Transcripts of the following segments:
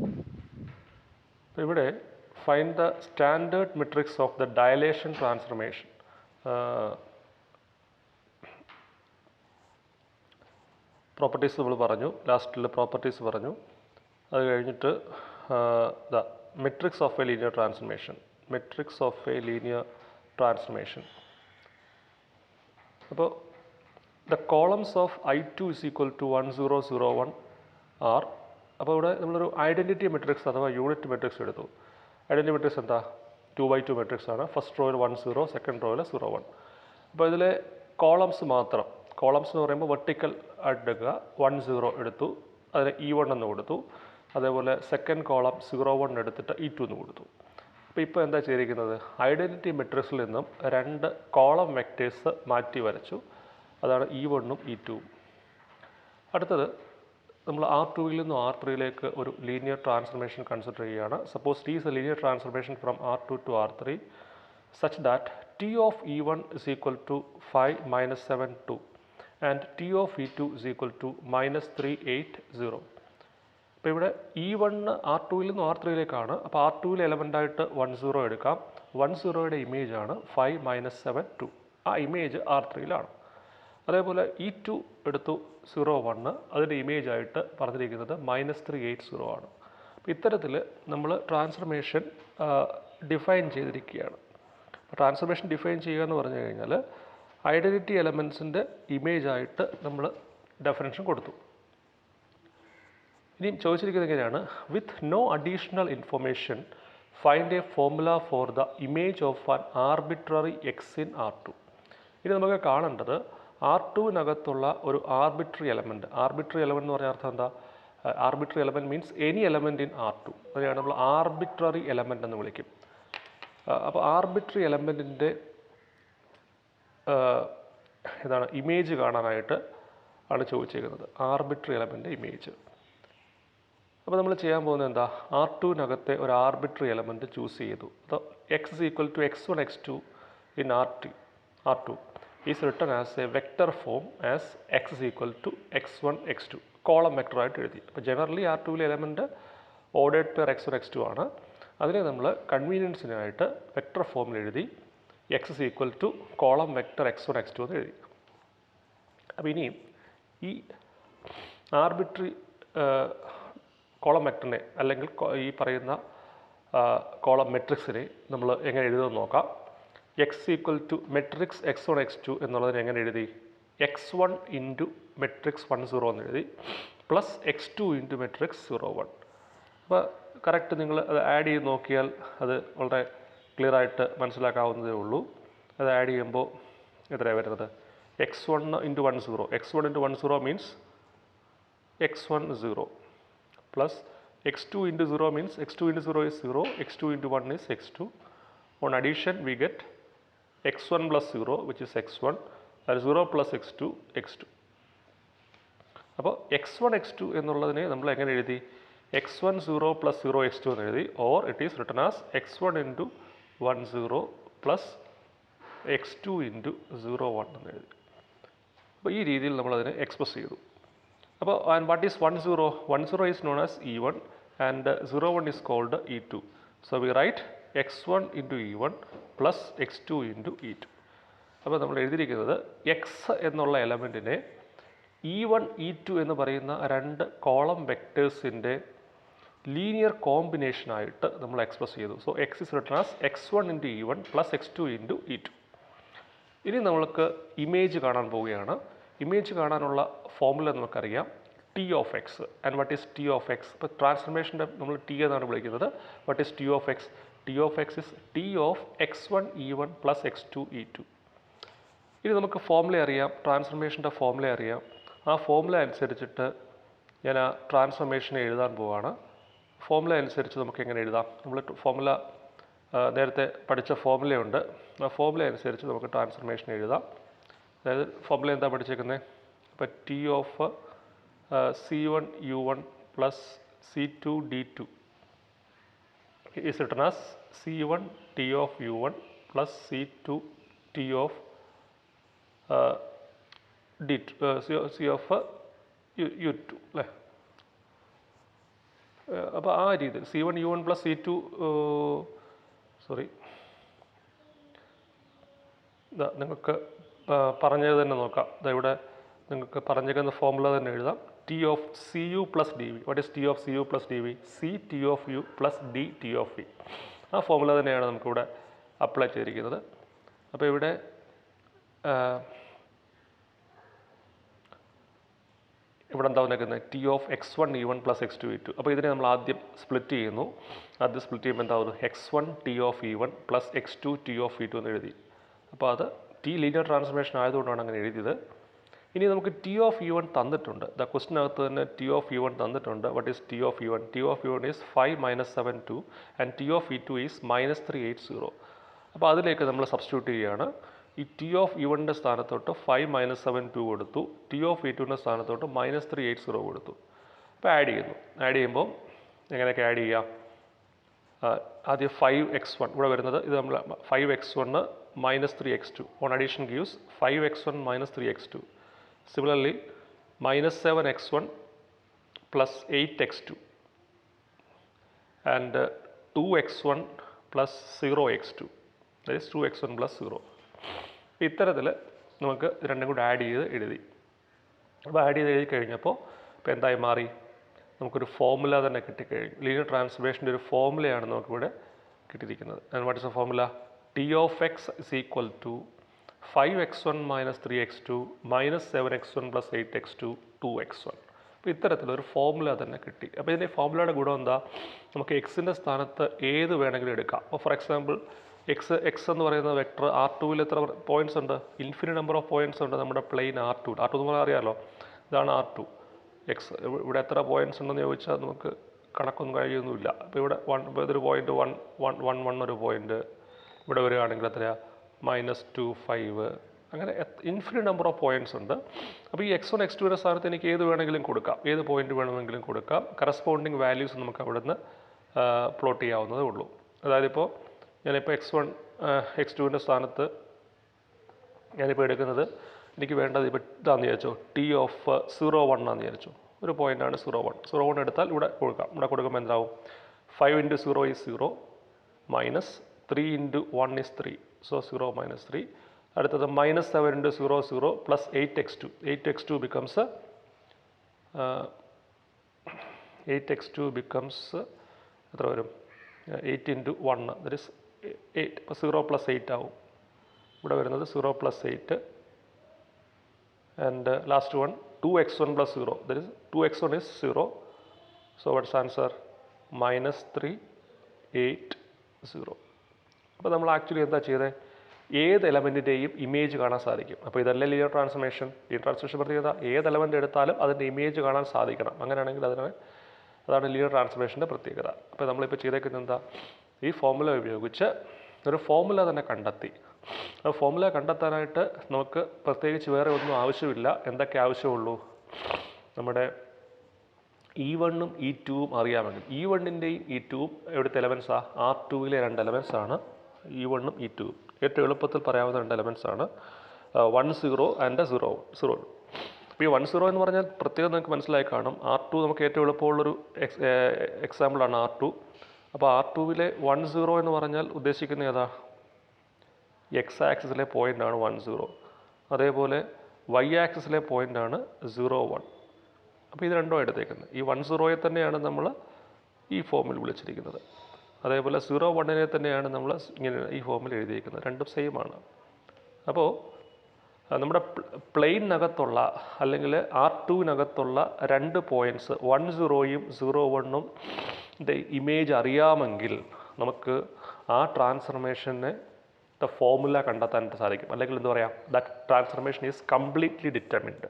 അപ്പോൾ ഇവിടെ find the standard matrix of the dilation transformation. Properties നമ്മൾ പറഞ്ഞു, ലാസ്റ്റിൽ പ്രോപ്പർട്ടീസ് പറഞ്ഞു. അത് കഴിഞ്ഞിട്ട് the matrix of a linear transformation. Matrix of a linear transformation. അപ്പോൾ the columns of I2 is equal to 1 0 0 1 are. അപ്പോൾ ഇവിടെ നമ്മളൊരു ഐഡൻറ്റിറ്റി മെട്രിക്സ് അഥവാ യൂണിറ്റ് മെട്രിക്സ് എടുത്തു. ഐഡൻറ്റിറ്റി മെട്രിക്സ് എന്താ? 2x2 മെട്രിക്സ് ആണ്. ഫസ്റ്റ് റോയിൽ 1 0, സെക്കൻഡ് റോയിൽ 0 1. അപ്പോൾ ഇതിലെ കോളംസ് മാത്രം, കോളംസ് എന്ന് പറയുമ്പോൾ വെർട്ടിക്കൽ ആയിട്ട് എടുക്കുക. 1 0 എടുത്തു, അതിന് E1 എന്ന് കൊടുത്തു. അതേപോലെ സെക്കൻഡ് കോളം 0 1 എടുത്തിട്ട് E2 എന്ന് കൊടുത്തു. അപ്പോൾ ഇപ്പോൾ എന്താ ചെയ്തിരിക്കുന്നത്? ഐഡൻറ്റിറ്റി മെട്രിക്സിൽ നിന്നും 2 കോളം വെക്റ്റേഴ്സ് മാറ്റി വരച്ചു. അതാണ് E1ഉം E2ഉം. അടുത്തത് നമ്മൾ R2ൽ നിന്നും R3യിലേക്ക് ഒരു ലീനിയർ ട്രാൻസ്ഫർമേഷൻ കൺസിഡർ ചെയ്യുകയാണ്. Suppose T is a linear transformation from R2 to R3 such that T of E1 is equal to 5 minus 7 2 and T of E2 is equal to minus 3 8 0. അപ്പോൾ ഇവിടെ E1 R2ൽ നിന്നും R3യിലേക്കാണ്. അപ്പോൾ R2ൽ എലമെൻ്റായിട്ട് 1 0 എടുക്കാം. 1 0യുടെ image ആണ് 5 minus 7 2. ആ image R3യിലാണ്. അതേപോലെ E2 എടുത്തു 0 1, അതിൻ്റെ ഇമേജ് ആയിട്ട് പറഞ്ഞിരിക്കുന്നത് മൈനസ് 3 8 0 ആണ്. അപ്പോൾ ഇത്തരത്തിൽ നമ്മൾ ട്രാൻസ്ഫർമേഷൻ ഡിഫൈൻ ചെയ്തിരിക്കുകയാണ്. അപ്പോൾ ട്രാൻസ്ഫർമേഷൻ ഡിഫൈൻ ചെയ്യുക എന്ന് പറഞ്ഞു കഴിഞ്ഞാൽ ഐഡൻറ്റിറ്റി എലമെൻസിൻ്റെ ഇമേജ് ആയിട്ട് നമ്മൾ ഡെഫിനിഷൻ കൊടുത്തു. ഇനി ചോദിച്ചിരിക്കുന്നത് എങ്ങനെയാണ്? With no additional information find a formula for the image of an arbitrary x in R2. ഇനി നമുക്ക് കാണേണ്ടത് R2വിനകത്തുള്ള ഒരു ആർബിട്രറി എലമെൻറ്റ്. ആർബിട്രറി എലമെൻറ്റ് എന്ന് പറഞ്ഞാൽ അർത്ഥം എന്താ? Arbitrary element means any element in R2. അതിനെയാണ് നമ്മൾ ആർബിട്രറി എലമെൻറ്റ് എന്ന് വിളിക്കും. അപ്പോൾ ആർബിട്രറി എലമെൻറ്റിൻ്റെ എന്താണ് ഇമേജ് കാണാനായിട്ട് ആണ് ചോദിച്ചിരിക്കുന്നത്. Arbitrary element image. അപ്പോൾ നമ്മൾ ചെയ്യാൻ പോകുന്നത് എന്താ? R2വിനകത്തെ ഒരു ആർബിട്രറി എലമെൻറ്റ് ചൂസ് ചെയ്തു. അപ്പോൾ x is equal to x1 x2 in R2 is written as a vector form as x is equal to x1 x2. Column വെക്ടറായിട്ട് എഴുതി. അപ്പോൾ ജനറലി R2വിലെ element ordered pair x1 x2 ആണ്. അതിനെ നമ്മൾ കൺവീനിയൻസിനായിട്ട് vector ഫോമിൽ എഴുതി x is equal to column vector x1 x2 എന്ന് എഴുതി. അപ്പോൾ ഇനിയും ഈ ആർബിട്രറി കോളം വെക്ടറിനെ അല്ലെങ്കിൽ ഈ പറയുന്ന കോളം മെട്രിക്സിനെ നമ്മൾ എങ്ങനെ എഴുതുമെന്ന് നോക്കാം. x equal to matrix x1 x2 എന്നുള്ളതിന് എങ്ങനെ എഴുതി? x1 ഇൻറ്റു മെട്രിക്സ് 1 0 എന്ന് എഴുതി പ്ലസ് x2 ഇൻറ്റു മെട്രിക്സ് 0 1. അപ്പോൾ കറക്റ്റ് നിങ്ങൾ അത് ആഡ് ചെയ്ത് നോക്കിയാൽ അത് വളരെ ക്ലിയർ ആയിട്ട് മനസ്സിലാക്കാവുന്നതേ ഉള്ളൂ. അത് ആഡ് ചെയ്യുമ്പോൾ എത്രയാണ് വരുന്നത്? x1 into 1 0. x1 into 1 0 means x1 0 plus x2 into 0 means x2 into 0 is 0, x2 into 1 is x2. On addition we get x1 plus 0 which is x1, that is 0 plus x2 x2. അപ്പോൾ x1 x2 എന്നുള്ളതിനെ നമ്മൾ എങ്ങനെ എഴുതി? x1 0 plus 0 x2 എന്ന് എഴുതി, or it is written as x1 into 1 0 plus x2 into 0 1 എന്ന് എഴുതി. അപ്പോൾ ഈ രീതിയിൽ നമ്മളതിനെ എക്സ്പ്രസ് ചെയ്തു. അപ്പോൾ and what is 1 0? 1 0 is known as E1 and 0 1 is called E2. So we write x1 into E1 plus x2 into E2. അപ്പോൾ നമ്മൾ എഴുതിയിരിക്കുന്നത് x എന്നുള്ള എലമെൻറ്റിനെ E1 E2 എന്ന് പറയുന്ന 2 കോളം വെക്ടേഴ്സിൻ്റെ ലീനിയർ കോമ്പിനേഷനായിട്ട് നമ്മൾ എക്സ്പ്രസ് ചെയ്തു. So x is written as x1 into E1 plus x2 into E2. ഇനി നമ്മൾക്ക് ഇമേജ് കാണാൻ പോവുകയാണ്. ഇമേജ് കാണാനുള്ള ഫോർമുല നമുക്കറിയാം, T of X. And what is T of X? ഇപ്പോൾ ട്രാൻസ്ഫർമേഷൻ്റെ നമ്മൾ ടി എന്നാണ് വിളിക്കുന്നത്. What is T of X? T of x is T of x1 E1 plus x2 E2. ഇനി നമുക്ക് ഫോർമുല അറിയാം, ട്രാൻസ്ഫർമേഷൻ്റെ ഫോർമുല അറിയാം. ആ ഫോർമുല അനുസരിച്ചിട്ട് ഞാൻ ആ ട്രാൻസ്ഫർമേഷനെ എഴുതാൻ പോവുകയാണ്. ഫോർമുല അനുസരിച്ച് നമുക്ക് എങ്ങനെ എഴുതാം? നമ്മൾ ഫോർമുല നേരത്തെ പഠിച്ച ഫോർമുലയുണ്ട്. ആ ഫോർമുല അനുസരിച്ച് നമുക്ക് ട്രാൻസ്ഫർമേഷൻ എഴുതാം. അതായത് ഫോർമുല എന്താ പഠിച്ചേക്കുന്നത്? ഇപ്പോൾ T of C1 U1 plus C2 D2 is written as C1 T of U1 plus C2 T of D2 C of U2 അല്ലേ? അപ്പോൾ ആ രീതിയിൽ C1U1 പ്ലസ് C2 സോറി ഇതാ നിങ്ങൾക്ക് പറഞ്ഞത് തന്നെ നോക്കാം. ഇവിടെ നിങ്ങൾക്ക് പറഞ്ഞിരിക്കുന്ന ഫോർമുല തന്നെ എഴുതാം. T of Cu plus d v. What is T of Cu plus d v? C T of U plus D T of V. ആ ഫോർമുല തന്നെയാണ് നമുക്കിവിടെ അപ്ലൈ ചെയ്തിരിക്കുന്നത്. അപ്പോൾ ഇവിടെ എന്താ വന്നിരിക്കുന്നത്? T of x1 E1 plus x2 E2. അപ്പോൾ ഇതിനെ നമ്മൾ ആദ്യം സ്പ്ലിറ്റ് ചെയ്യുന്നു. ആദ്യം സ്പ്ലിറ്റ് ചെയ്യുമ്പോൾ എന്താവുന്നു? x1 T of E1 plus x2 T of E2 എന്ന് എഴുതി. അപ്പോൾ അത് T ലീനിയർ ട്രാൻസ്ഫോർമേഷൻ ആയതുകൊണ്ടാണ് അങ്ങനെ എഴുതിയത്. ഇനി നമുക്ക് T of E1 തന്നിട്ടുണ്ട്. ക്വസ്റ്റിനകത്ത് തന്നെ T of E1 തന്നിട്ടുണ്ട്. What is T of E1? T of E1 is 5 - 7 2 and T of E2 is -380. അപ്പോൾ അതിലേക്ക് നമ്മൾ സബ്സ്റ്റിറ്റ്യൂട്ട് ചെയ്യുകയാണ്. ഈ T of E1ൻ്റെ സ്ഥാനത്തോട്ട് 5 - 7 2 കൊടുത്തു. T of E2ൻ്റെ സ്ഥാനത്തോട്ട് -380 കൊടുത്തു. അപ്പോൾ ആഡ് ചെയ്യുന്നു. ആഡ് ചെയ്യുമ്പോൾ എങ്ങനെയൊക്കെ ആഡ് ചെയ്യാം? ആദ്യം 5x1 ഇവിടെ വരുന്നത്, ഇത് നമ്മൾ 5x1 -3x2 on addition gives 5x1 -3x2. Similarly, -7x1 plus 8x2 and 2x1 plus 0x2. That is 2x1 plus 0. ഇത്തരത്തിൽ നമുക്ക് രണ്ടും കൂടി ആഡ് ചെയ്ത് എഴുതി. അപ്പോൾ ആഡ് ചെയ്ത് എഴുതി കഴിഞ്ഞപ്പോൾ ഇപ്പോൾ എന്തായി മാറി? നമുക്കൊരു ഫോർമുല തന്നെ കിട്ടിക്കഴിഞ്ഞു. ലീനിയർ ട്രാൻസ്ഫോർമേഷൻ്റെ ഒരു ഫോർമുലയാണ് നമുക്കിവിടെ കിട്ടിയിരിക്കുന്നത്. And what is A formula? T of x is equal to 5x1 minus 3x2 minus 7x1 plus 8x2 2x1. അപ്പോൾ ഇത്തരത്തിലൊരു ഫോർമുല തന്നെ കിട്ടി. അപ്പോൾ ഇതിൻ്റെ ഫോർമുലയുടെ ഗുണം എന്താ? നമുക്ക് എക്സിൻ്റെ സ്ഥാനത്ത് ഏത് വേണമെങ്കിലും എടുക്കാം. അപ്പോൾ ഫോർ എക്സാമ്പിൾ എക്സ് എന്ന് പറയുന്ന വെക്ടർ R2-ൽ എത്ര പോയിൻറ്റ്സ് ഉണ്ട്? ഇൻഫിനിറ്റ് നമ്പർ ഓഫ് പോയിൻറ്റ്സ് ഉണ്ട് നമ്മുടെ പ്ലെയിൻ R2 എന്ന് പറഞ്ഞാൽ അറിയാമല്ലോ, ഇതാണ് R2. എക്സ് ഇവിടെ എത്ര പോയിൻറ്റ്സ് ഉണ്ടെന്ന് ചോദിച്ചാൽ നമുക്ക് കണക്കൊന്നും കഴിയൊന്നുമില്ല. അപ്പോൾ ഇവിടെ ഇതൊരു പോയിൻറ്റ് 1 ഒരു പോയിൻറ്റ്, ഇവിടെ വരികയാണെങ്കിൽ എത്രയാണ്? -2 5, അങ്ങനെ ഇൻഫിനിറ്റ് നമ്പർ ഓഫ് പോയിൻറ്റ്സ് ഉണ്ട്. അപ്പോൾ ഈ x1 x2യുടെ സ്ഥാനത്ത് എനിക്ക് ഏത് വേണമെങ്കിലും കൊടുക്കാം, ഏത് പോയിന്റ് വേണമെങ്കിലും കൊടുക്കാം. കറസ്പോണ്ടിങ് വാല്യൂസ് നമുക്ക് അവിടെ നിന്ന് പ്ലോട്ട് ചെയ്യാവുന്നതേ ഉള്ളൂ. അതായത് ഇപ്പോൾ ഞാനിപ്പോൾ x1 x2ൻ്റെ സ്ഥാനത്ത് ഞാനിപ്പോൾ എടുക്കുന്നത്, എനിക്ക് വേണ്ടത് ഇപ്പോൾ ഇതാണെന്ന് വിചാരിച്ചോ, T of 0 1 ആണെന്ന് വിചാരിച്ചു. ഒരു പോയിൻ്റാണ് 0 1 എടുത്താൽ ഇവിടെ കൊടുക്കാം. ഇവിടെ കൊടുക്കുമ്പോൾ എന്താവും? 5 × 0 is 0 മൈനസ് 3 × 1 is 3. So 0 - 3. അടുത്തത് -7 × 0 0 plus 8x2. 8x2 becomes എത്ര വരും? 8 × 1, that is 8. അപ്പോൾ 0 + 8 ആവും. ഇവിടെ വരുന്നത് 0 + 8 and last one 2x1 + 0, that is 2x1 is 0. So what's answer? -3 8 0. അപ്പോൾ നമ്മൾ ആക്ച്വലി എന്താ ചെയ്തത്? ഏത് എലമെൻറ്റിൻ്റെയും ഇമേജ് കാണാൻ സാധിക്കും. അപ്പോൾ ഇതല്ലേ ലീനിയർ ട്രാൻസ്ഫോർമേഷൻ. ലീനിയർ ട്രാൻസ്ഫോർമേഷൻ പ്രത്യേകത ഏത് എലമെൻ്റ് എടുത്താലും അതിൻ്റെ ഇമേജ് കാണാൻ സാധിക്കണം. അങ്ങനെയാണെങ്കിൽ അതാണ് ലീനിയർ ട്രാൻസ്ഫോർമേഷൻ്റെ പ്രത്യേകത. അപ്പോൾ നമ്മളിപ്പോൾ ചെയ്തേക്കുന്നത് എന്താ? ഈ ഫോർമുല ഉപയോഗിച്ച് ഒരു ഫോർമുല തന്നെ കണ്ടെത്തി. ആ ഫോർമുല കണ്ടെത്താനായിട്ട് നമുക്ക് പ്രത്യേകിച്ച് വേറെ ഒന്നും ആവശ്യമില്ല. എന്തൊക്കെ ആവശ്യമുള്ളൂ? നമ്മുടെ E1ഉം E2ഉം അറിയാമെങ്കിൽ, E1ൻ്റെയും E2ഉം എവിടുത്തെ എലമെൻസാണ്? R2-ലെ 2 എലമെൻസാണ് E1ഉം E2ഉം. ഏറ്റവും എളുപ്പത്തിൽ പറയാവുന്ന 2 എലമെൻസാണ് 1 0 ആൻഡ് 0 0. അപ്പോൾ ഈ 1 0 എന്ന് പറഞ്ഞാൽ പ്രത്യേകം നിങ്ങൾക്ക് മനസ്സിലായി കാണും. R2 നമുക്ക് ഏറ്റവും എളുപ്പമുള്ളൊരു എക്സാമ്പിളാണ് R2. അപ്പോൾ R2-ലെ 1 0 എന്ന് പറഞ്ഞാൽ ഉദ്ദേശിക്കുന്നത് ഏതാ? എക്സ് ആക്സിസിലെ പോയിൻ്റാണ് 1 0. അതേപോലെ വൈ ആക്സിസിലെ പോയിൻ്റാണ് 0 1. അപ്പോൾ ഇത് രണ്ടും എടുത്തേക്കുന്നത്. ഈ 1 0-യെ തന്നെയാണ് നമ്മൾ ഈ ഫോമിൽ വിളിച്ചിരിക്കുന്നത്. അതേപോലെ 0 1-നെ തന്നെയാണ് നമ്മൾ ഇങ്ങനെ ഈ ഫോമിൽ എഴുതിയിരിക്കുന്നത്. രണ്ടും സെയിം ആണ്. അപ്പോൾ നമ്മുടെ പ്ലെയിനകത്തുള്ള അല്ലെങ്കിൽ R2-നകത്തുള്ള 2 പോയിൻറ്റ്സ് 1 0-യും 0 1-ഉം ഇമേജ് അറിയാമെങ്കിൽ നമുക്ക് ആ ട്രാൻസ്ഫർമേഷനെ ഫോർമുല കണ്ടെത്താനായിട്ട് സാധിക്കും. അല്ലെങ്കിൽ എന്താ പറയുക? That transformation is completely determined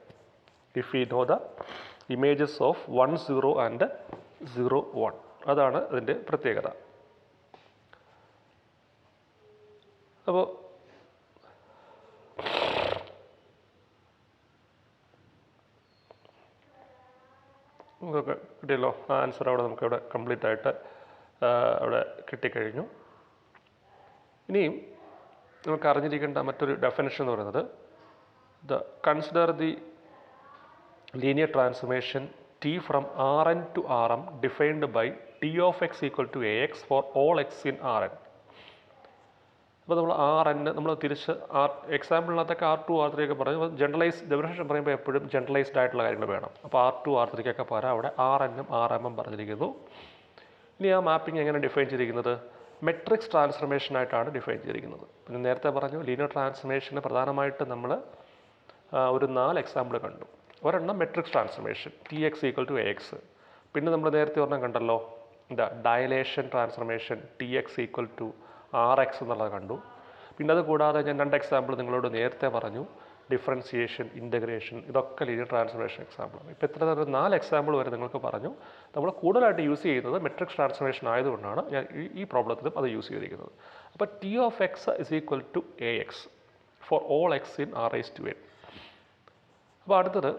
if we know the images of 1 0 and 0 1. അതാണ് അതിൻ്റെ പ്രത്യേകത. അപ്പോൾ നമുക്ക് കിട്ടിയല്ലോ. ആ ആൻസർ അവിടെ നമുക്കവിടെ കംപ്ലീറ്റ് ആയിട്ട് അവിടെ കിട്ടിക്കഴിഞ്ഞു. ഇനിയും നമുക്ക് അറിഞ്ഞിരിക്കേണ്ട മറ്റൊരു ഡെഫിനിഷൻ എന്ന് പറയുന്നത്, consider the linear transformation T from Rn to Rm defined by T of x equal to Ax for all x in Rn. അപ്പോൾ നമ്മൾ Rn നമ്മൾ തിരിച്ച് എക്സാമ്പിളിനകത്തൊക്കെ R2 R3 ഒക്കെ പറഞ്ഞു ജനറലൈസ് ഡെഫിനിഷൻ പറയുമ്പോൾ എപ്പോഴും ജനറലൈസ്ഡ് ആയിട്ടുള്ള കാര്യങ്ങൾ വേണം. അപ്പോൾ R2 R3 ഒക്കെ പകരം അവിടെ Rn Rm പറഞ്ഞിരിക്കുന്നു. ഇനി ആ മാപ്പിംഗ് എങ്ങനെ ഡിഫൈൻ ചെയ്തിരിക്കുന്നത്? മെട്രിക്സ് ട്രാൻസ്ഫർമേഷൻ ആയിട്ടാണ് ഡിഫൈൻ ചെയ്തിരിക്കുന്നത്. പിന്നെ നേരത്തെ പറഞ്ഞു ലീനിയർ ട്രാൻസ്ഫർമേഷന് പ്രധാനമായിട്ട് നമ്മൾ ഒരു 4 എക്സാമ്പിൾ കണ്ടു. ഒരെണ്ണം matrix transformation Tx equal to Ax. പിന്നെ നമ്മൾ നേരത്തെ ഒരെണ്ണം കണ്ടല്ലോ എന്താ dilation transformation Tx equal to Rx എന്നുള്ളത് കണ്ടു. പിന്നെ അത് കൂടാതെ ഞാൻ 2 എക്സാമ്പിൾ നിങ്ങളോട് നേരത്തെ പറഞ്ഞു, ഡിഫറൻസിയേഷൻ, ഇൻ്റഗ്രേഷൻ, ഇതൊക്കെ ലീനിയർ ട്രാൻസ്ഫർമേഷൻ എക്സാമ്പിളാണ്. ഇപ്പോൾ ഇത്ര 4 എക്സാമ്പിൾ വരെ നിങ്ങൾക്ക് പറഞ്ഞു. നമ്മൾ കൂടുതലായിട്ട് യൂസ് ചെയ്യുന്നത് മെട്രിക്സ് ട്രാൻസ്ഫർമേഷൻ ആയതുകൊണ്ടാണ് ഞാൻ ഈ പ്രോബ്ലത്തിലും അത് യൂസ് ചെയ്തിരിക്കുന്നത്. അപ്പോൾ T of x is equal to Ax for all x in R⁴n. അപ്പോൾ അടുത്തത്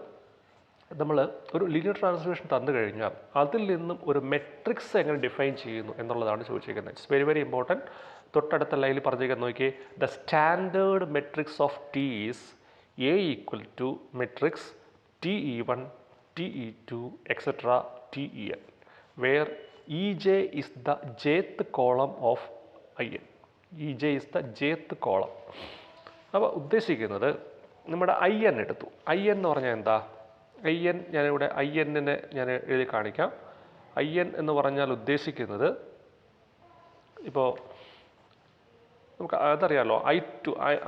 നമ്മൾ ഒരു ലീനിയർ ട്രാൻസ്ഫർമേഷൻ തന്നു കഴിഞ്ഞാൽ അതിൽ നിന്നും ഒരു മെട്രിക്സ് എങ്ങനെ ഡിഫൈൻ ചെയ്യുന്നു എന്നുള്ളതാണ് ചോദിച്ചിരിക്കുന്നത്. It's very very important. തൊട്ടടുത്ത ലൈനിൽ പറഞ്ഞിരിക്കുന്നത് നോക്കിയേ, the standard matrix of T is A equal to matrix TE1 TE2 etcetera TEn where EJ is the jth column of IN. EJ is the jth column. അപ്പോൾ ഉദ്ദേശിക്കുന്നത് നമ്മുടെ IN എടുത്തു. IN എന്ന് പറഞ്ഞാൽ എന്താ? IN ഞാനിവിടെ IN-നെ ഞാൻ എഴുതി കാണിക്കാം. IN എന്ന് പറഞ്ഞാൽ ഉദ്ദേശിക്കുന്നത് ഇപ്പോൾ നമുക്ക് അതറിയാമല്ലോ,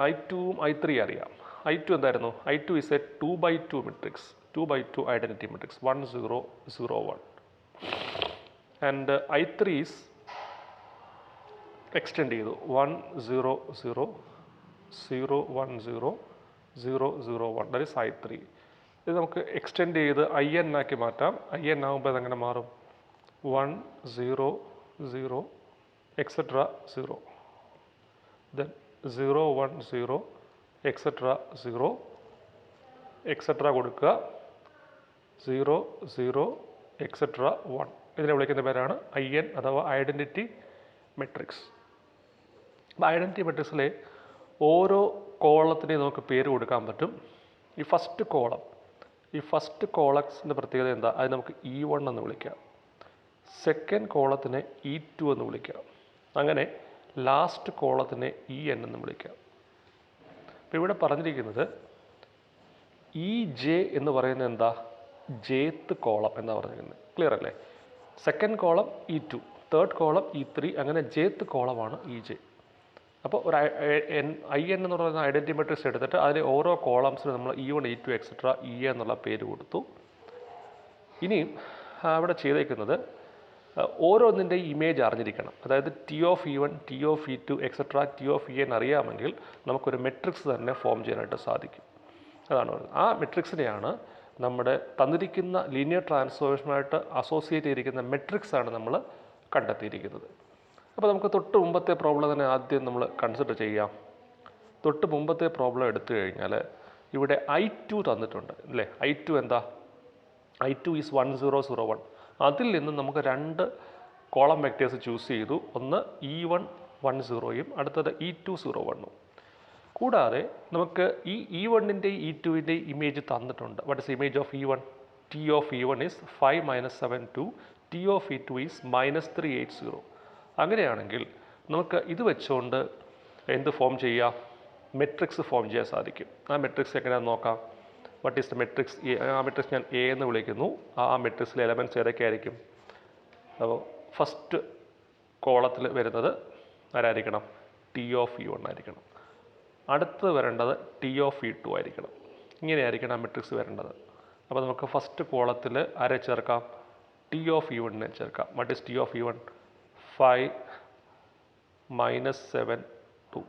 I2ഉം I3 അറിയാം. I2 എന്തായിരുന്നു? I2 is a 2x2 matrix, 2x2 identity matrix 1 0 0 1, and I3 is extend ചെയ്തു 1 0 0 0 1 0 0 0 1, that is I3. ഇത് നമുക്ക് എക്സ്റ്റെൻഡ് ചെയ്ത് IN ആക്കി മാറ്റാം. IN ആകുമ്പോൾ അതെങ്ങനെ മാറും? 1 0 0 എക്സെട്ര 0, then 0 1 0 എക്സെട്ര 0 എക്സെട്ര കൊടുക്കുക 0 0 എക്സെട്ര 1. ഇതിനെ വിളിക്കുന്ന പേരാണ് IN അഥവാ ഐഡൻറ്റിറ്റി മെട്രിക്സ്. അപ്പോൾ ഐഡൻറ്റിറ്റി മെട്രിക്സിലെ ഓരോ കോളത്തിനെയും നമുക്ക് പേര് കൊടുക്കാൻ പറ്റും. ഈ ഫസ്റ്റ് കോളത്തിൻ്റെ പ്രത്യേകത എന്താ? അത് നമുക്ക് E1 എന്ന് വിളിക്കാം. സെക്കൻഡ് കോളത്തിനെ E2 എന്ന് വിളിക്കാം. അങ്ങനെ ലാസ്റ്റ് കോളത്തിനെ EN എന്ന് വിളിക്കാം. അപ്പോൾ ഇവിടെ പറഞ്ഞിരിക്കുന്നത് EJ എന്ന് പറയുന്നത് എന്താ? jth കോളം എന്നാണ് പറഞ്ഞിരിക്കുന്നത്. ക്ലിയർ അല്ലേ? Second column E2, third column E3, അങ്ങനെ jth കോളമാണ് EJ. അപ്പോൾ ഒരു IN എന്ന് പറയുന്ന ഐഡൻറ്റിറ്റി മെട്രിക്സ് എടുത്തിട്ട് അതിൽ ഓരോ കോളംസിനും നമ്മൾ E1 E2 എക്സെട്ര EA എന്നുള്ള പേര് കൊടുത്തു. ഇനിയും അവിടെ ചെയ്തേക്കുന്നത് ഓരോന്നിൻ്റെ ഇമേജ് അറിഞ്ഞിരിക്കണം. അതായത് T of E1 T of E2 etcetera T of EN അറിയാമെങ്കിൽ നമുക്കൊരു മെട്രിക്സ് തന്നെ ഫോം ചെയ്യാനായിട്ട് സാധിക്കും. അതാണ് പറയുന്നത്. ആ മെട്രിക്സിനെയാണ് നമ്മുടെ തന്നിരിക്കുന്ന ലീനിയർ ട്രാൻസ്ഫോർമേഷനുമായിട്ട് അസോസിയേറ്റ് ചെയ്തിരിക്കുന്ന മെട്രിക്സാണ് നമ്മൾ കണ്ടെത്തിയിരിക്കുന്നത്. അപ്പോൾ നമുക്ക് തൊട്ട് മുമ്പത്തെ പ്രോബ്ലം തന്നെ ആദ്യം നമ്മൾ കൺസിഡർ ചെയ്യാം. തൊട്ട് മുമ്പത്തെ പ്രോബ്ലം എടുത്തു കഴിഞ്ഞാൽ ഇവിടെ I2 തന്നിട്ടുണ്ട് അല്ലേ? I2 എന്താ? I2 is 1 0 0 1. അതിൽ നിന്ന് നമുക്ക് 2 കോളം വെക്റ്റേഴ്സ് ചൂസ് ചെയ്തു. ഒന്ന് E1 1 0യും അടുത്തത് E2 0 1ഉം. കൂടാതെ നമുക്ക് ഈ E1-ൻ്റെയും E2-ൻ്റെയും ഇമേജ് തന്നിട്ടുണ്ട്. What is image of E1? T of E1 is 5 - 7 2, T of E2 is -3 8 0. അങ്ങനെയാണെങ്കിൽ നമുക്ക് ഇത് വെച്ചുകൊണ്ട് എന്ത് ഫോം ചെയ്യാം? മെട്രിക്സ് ഫോം ചെയ്യാൻ സാധിക്കും. ആ മെട്രിക്സ് എങ്ങനെയാണെന്ന് നോക്കാം. What is the matrix? ആ മെട്രിക്സ് ഞാൻ A എന്ന് വിളിക്കുന്നു. ആ മെട്രിക്സിലെ എലമെൻറ്റ്സ് ഏതൊക്കെയായിരിക്കും? അപ്പോൾ ഫസ്റ്റ് കോളത്തിൽ വരുന്നത് ആരായിരിക്കണം? T of E1 ആയിരിക്കണം. അടുത്ത് വരേണ്ടത് T of E2 ആയിരിക്കണം. ഇങ്ങനെയായിരിക്കണം ആ മെട്രിക്സ് വരേണ്ടത്. അപ്പോൾ നമുക്ക് ഫസ്റ്റ് കോളത്തിൽ ആരെ ചേർക്കാം? T of E1-നെ ചേർക്കാം. What is T of E1? 5 - 7 2.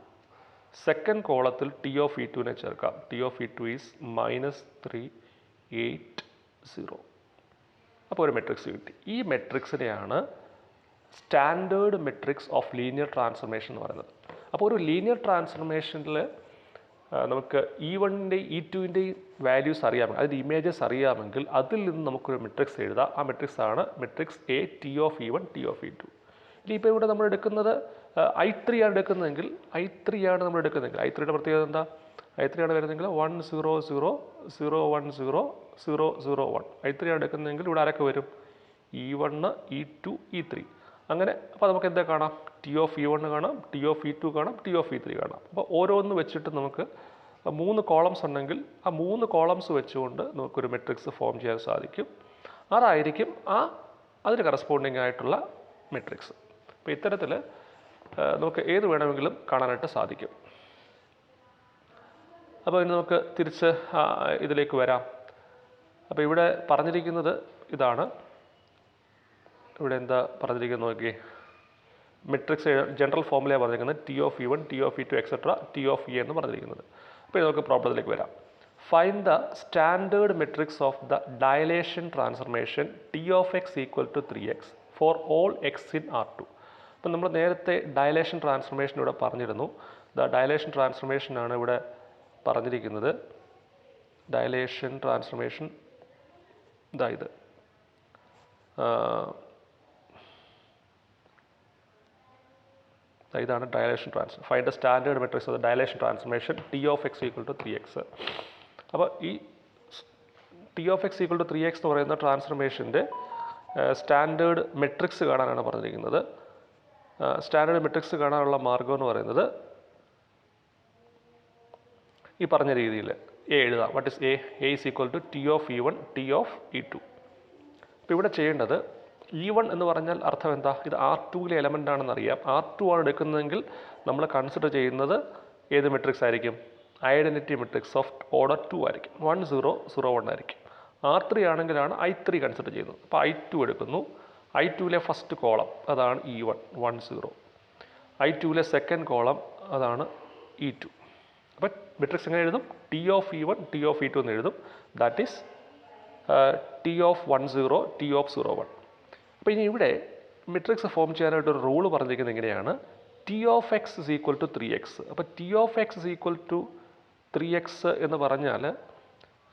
Second കോളത്തിൽ T of E2-നെ ചേർക്കാം. T of E2 is -3 8 0. അപ്പോൾ ഒരു മെട്രിക്സ് കിട്ടി. ഈ മെട്രിക്സിനെയാണ് standard matrix of linear transformation എന്ന് പറയുന്നത്. അപ്പോൾ ഒരു ലീനിയർ ട്രാൻസ്ഫർമേഷനിൽ നമുക്ക് E1-ൻ്റെയും E2-ൻ്റെയും വാല്യൂസ് അറിയാമെങ്കിൽ, അതിൻ്റെ ഇമേജസ് അറിയാമെങ്കിൽ അതിൽ നിന്ന് നമുക്കൊരു മെട്രിക്സ് എഴുതാം. ആ മെട്രിക്സ് ആണ് matrix A T of E1 T of E2. ഇനിയിപ്പോൾ ഇവിടെ നമ്മൾ എടുക്കുന്നത് I3 ആണ് എടുക്കുന്നതെങ്കിൽ I3യുടെ പ്രത്യേകത എന്താ? I3 ആണ് വരുന്നതെങ്കിൽ 1 0 0 0 1 0 0 0 1 i3 ആണ് എടുക്കുന്നതെങ്കിൽ ഇവിടെ ആരൊക്കെ വരും E1 E2 E3 അങ്ങനെ. അപ്പോൾ നമുക്ക് എന്താ കാണാം ടി ഓഫ് E1 കാണാം, ടി ഓഫ് E2 കാണാം, ടി ഓഫ് E3 കാണാം. അപ്പോൾ ഓരോന്ന് വെച്ചിട്ട് നമുക്ക് 3 കോളംസ് ഉണ്ടെങ്കിൽ ആ 3 കോളംസ് വെച്ചുകൊണ്ട് നമുക്കൊരു മെട്രിക്സ് ഫോം ചെയ്യാൻ സാധിക്കും. അതായിരിക്കും അതിന് കറസ്പോണ്ടിങ് ആയിട്ടുള്ള മെട്രിക്സ്. അപ്പോൾ ഇത്തരത്തിൽ നമുക്ക് ഏത് വേണമെങ്കിലും കാണാനായിട്ട് സാധിക്കും. അപ്പോൾ ഇനി നമുക്ക് തിരിച്ച് ഇതിലേക്ക് വരാം. അപ്പോൾ ഇവിടെ പറഞ്ഞിരിക്കുന്നത് ഇതാണ്. ഇവിടെ എന്താ പറഞ്ഞിരിക്കുന്നത് നോക്കി, മെട്രിക്സ് ജനറൽ ഫോമുലയാണ് പറഞ്ഞിരിക്കുന്നത് T of E1 T of E2 etcetera T of E എന്ന് പറഞ്ഞിരിക്കുന്നത്. അപ്പോൾ നമുക്ക് പ്രോബ്ലത്തിലേക്ക് വരാം. Find the standard matrix of the dilation transformation T of x equal to 3x for all x in R2. അപ്പം നമ്മൾ നേരത്തെ ഡയലേഷൻ ട്രാൻസ്ഫർമേഷൻ ഇവിടെ പറഞ്ഞിരുന്നു. ഡയലേഷൻ ട്രാൻസ്ഫർമേഷനാണ് ഇവിടെ പറഞ്ഞിരിക്കുന്നത്. ഡയലേഷൻ ട്രാൻസ്ഫർമേഷൻ ഇത് ഇതാണ് dilation transfer. Find the standard matrix of the dilation transformation T of x equal to 3x. അപ്പോൾ ഈ T of x equal to 3x എന്ന് പറയുന്ന ട്രാൻസ്ഫർമേഷൻ്റെ സ്റ്റാൻഡേർഡ് മെട്രിക്സ് കാണാനാണ് പറഞ്ഞിരിക്കുന്നത്. സ്റ്റാൻഡേർഡ് മെട്രിക്സ് കാണാനുള്ള മാർഗം എന്ന് പറയുന്നത് ഈ പറഞ്ഞ രീതിയിൽ എഴുതാം. What is A is equal to T of E1 T of E2. അപ്പോൾ ഇവിടെ ചെയ്യേണ്ടത് E1 എന്ന് പറഞ്ഞാൽ അർത്ഥം എന്താ, ഇത് R2ലെ എലമെൻ്റ് ആണെന്ന് അറിയാം. R2 ആണ് എടുക്കുന്നതെങ്കിൽ നമ്മൾ കൺസിഡർ ചെയ്യുന്നത് ഏത് മെട്രിക്സ് ആയിരിക്കും, ഐഡൻറ്റിറ്റി മെട്രിക്സ് ഓഫ് ഓർഡർ 2 ആയിരിക്കും. 1 0 0 1 ആയിരിക്കും. R3 ആണെങ്കിലാണ് I3 കൺസിഡർ ചെയ്യുന്നത്. അപ്പോൾ I2 എടുക്കുന്നു. I2ലെ ഫസ്റ്റ് കോളം അതാണ് E1 1 0. I2ലെ സെക്കൻഡ് കോളം അതാണ് E2. അപ്പോൾ മെട്രിക്സ് എങ്ങനെ എഴുതും, T of E1 T of E2 എന്ന് എഴുതും. That is T of 1 0 T of 0 1. അപ്പോൾ ഇനി ഇവിടെ മെട്രിക്സ് ഫോം ചെയ്യാനായിട്ട് ഒരു റൂള് പറഞ്ഞിരിക്കുന്നത് എങ്ങനെയാണ്, T of x is equal to 3x. അപ്പോൾ T of x is equal to 3x എന്ന് പറഞ്ഞാൽ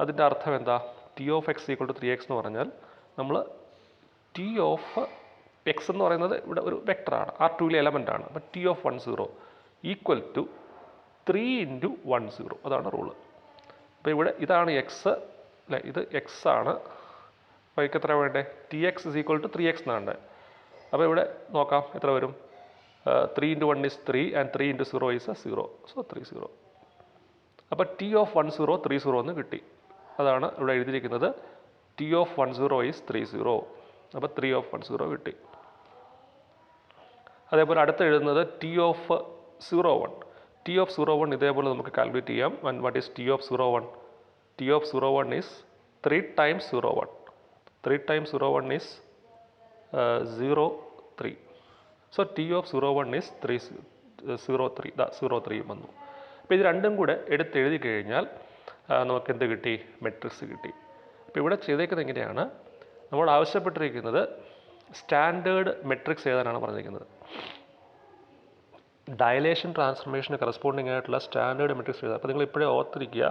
അതിൻ്റെ അർത്ഥം എന്താ, T of x equal to 3x എന്ന് പറഞ്ഞാൽ നമ്മൾ ടി ഓഫ് എക്സ് എന്ന് പറയുന്നത് ഇവിടെ ഒരു വെക്ടറാണ്, R2ലെ എലമെൻ്റ് ആണ്. അപ്പോൾ ടി ഓഫ് 1 0 ഈക്വൽ ടു 3 × 1 0 അതാണ് റൂള്. അപ്പോൾ ഇവിടെ ഇതാണ് എക്സ് അല്ലേ, ഇത് എക്സ് ആണ്. അപ്പോൾ എനിക്ക് എത്ര വേണ്ടേ, T x is equal to 3x എന്നാണ്. അപ്പോൾ ഇവിടെ നോക്കാം എത്ര വരും, 3 × 1 is 3 and 3 × 0 is 0. സോ 3 0. അപ്പോൾ ടി ഓഫ് 1 0 3 0 എന്ന് കിട്ടി. അതാണ് ഇവിടെ എഴുതിയിരിക്കുന്നത്. T of 1 0 is 3 0. അപ്പോൾ 3 ഓഫ് 1 0 കിട്ടി. അതേപോലെ അടുത്ത് എഴുതുന്നത് ടി ഓഫ് 0 1. ടി ഓഫ് 0 1 ഇതേപോലെ നമുക്ക് കാൽക്കുലേറ്റ് ചെയ്യാം. And what is T of 0 1? T of 0 1 is 3 times 0 1. 3 times 0 1 is 0 3. So T of 0 1 is 3 0 3. 0 3 വന്നു. അപ്പോൾ ഇത് രണ്ടും കൂടെ എഴുതി കഴിഞ്ഞാൽ നമുക്ക് എന്ത് കിട്ടി, മെട്രിക്സ് കിട്ടി. അപ്പോൾ ഇവിടെ ചെയ്തേക്കുന്നത് എങ്ങനെയാണ്, നമ്മൾ ആവശ്യപ്പെട്ടിരിക്കുന്നത് സ്റ്റാൻഡേർഡ് മെട്രിക്സ് എഴുതാനാണ് പറഞ്ഞിരിക്കുന്നത്. ഡയലേഷൻ ട്രാൻസ്ഫർമേഷന് കറസ്പോണ്ടിങ് ആയിട്ടുള്ള സ്റ്റാൻഡേർഡ് മെട്രിക്സ് എഴുതാം. അപ്പോൾ നിങ്ങൾ ഇപ്പോഴേ ഓർത്തിരിക്കുക.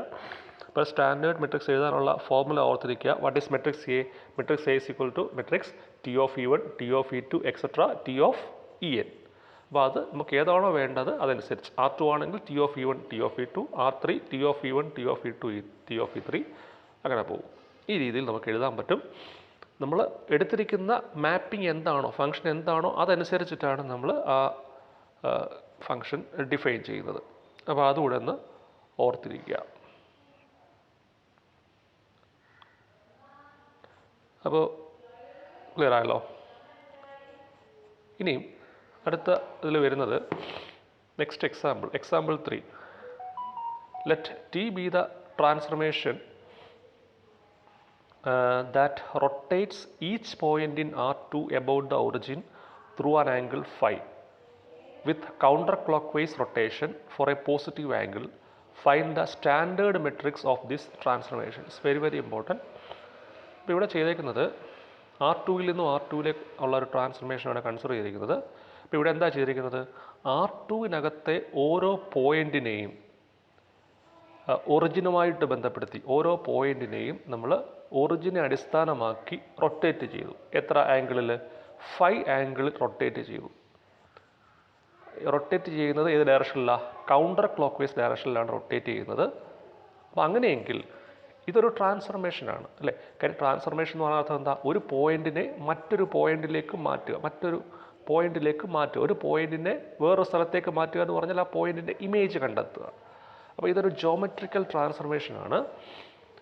അപ്പോൾ സ്റ്റാൻഡേർഡ് മെട്രിക്സ് എഴുതാനുള്ള ഫോർമുല ഓർത്തിരിക്കുക. What is matrix A? Matrix A is equal to matrix T of E1 T of E2 etcetera T of En. അപ്പോൾ അത് നമുക്ക് ഏതാണോ വേണ്ടത് അതനുസരിച്ച്, R2 ആണെങ്കിൽ T of E1 T of E2, R3 T of E1 T of E2 T of E3, അങ്ങനെ പോകും. ഈ രീതിയിൽ നമുക്ക് എഴുതാൻ പറ്റും. നമ്മൾ എടുത്തിരിക്കുന്ന മാപ്പിംഗ് എന്താണോ, ഫംഗ്ഷൻ എന്താണോ അതനുസരിച്ചിട്ടാണ് നമ്മൾ ആ ഫംഗ്ഷൻ ഡിഫൈൻ ചെയ്യുന്നത്. അപ്പോൾ അതുകൂടെ ഒന്ന് ഓർത്തിരിക്കുക. അപ്പോൾ ക്ലിയർ ആയല്ലോ. ഇനിയും അടുത്ത ഇതിൽ വരുന്നത് next example 3. Let T B the transformation that rotates each point in R2 about the origin through an angle phi with counterclockwise rotation for a positive angle. Find the standard matrix of this transformation. It's very very important. ഇപ്പോൾ ഇവിടെ ചെയ്തേക്കുന്നത് R2ൽ നിന്നും R2ലേക്ക് ഉള്ള ഒരു ട്രാൻസ്ഫർമേഷനാണ് consider ചെയ്തിരിക്കുന്നത്. ഇപ്പോൾ ഇവിടെ എന്താ ചെയ്തിരിക്കുന്നത്, R2വിനകത്തെ ഓരോ പോയിൻറ്റിനെയും ഒറിജിനുമായിട്ട് ബന്ധപ്പെടുത്തി ഓരോ പോയിൻറ്റിനെയും നമ്മൾ ഒറിജിനെ അടിസ്ഥാനമാക്കി റൊട്ടേറ്റ് ചെയ്തു. എത്ര ആംഗിളിൽ? ഫൈ ആംഗിളിൽ റൊട്ടേറ്റ് ചെയ്തു. റൊട്ടേറ്റ് ചെയ്യുന്നത് ഏത് ഡയറക്ഷനിലാണ്? കൗണ്ടർ ക്ലോക്ക് വൈസ് ഡയറക്ഷനിലാണ് റൊട്ടേറ്റ് ചെയ്യുന്നത്. അപ്പോൾ അങ്ങനെയെങ്കിൽ ഇതൊരു ട്രാൻസ്ഫർമേഷനാണ് അല്ലേ? കാര്യം ട്രാൻസ്ഫർമേഷൻ എന്ന് പറഞ്ഞാൽ അർത്ഥം എന്താ? ഒരു പോയിന്റിനെ മറ്റൊരു പോയിന്റിലേക്ക് മാറ്റുക, ഒരു പോയിന്റിനെ വേറൊരു സ്ഥലത്തേക്ക് മാറ്റുക എന്ന് പറഞ്ഞാൽ ആ പോയിന്റിൻ്റെ ഇമേജ് കണ്ടെത്തുക. അപ്പോൾ ഇതൊരു ജോമെട്രിക്കൽ ട്രാൻസ്ഫർമേഷനാണ്.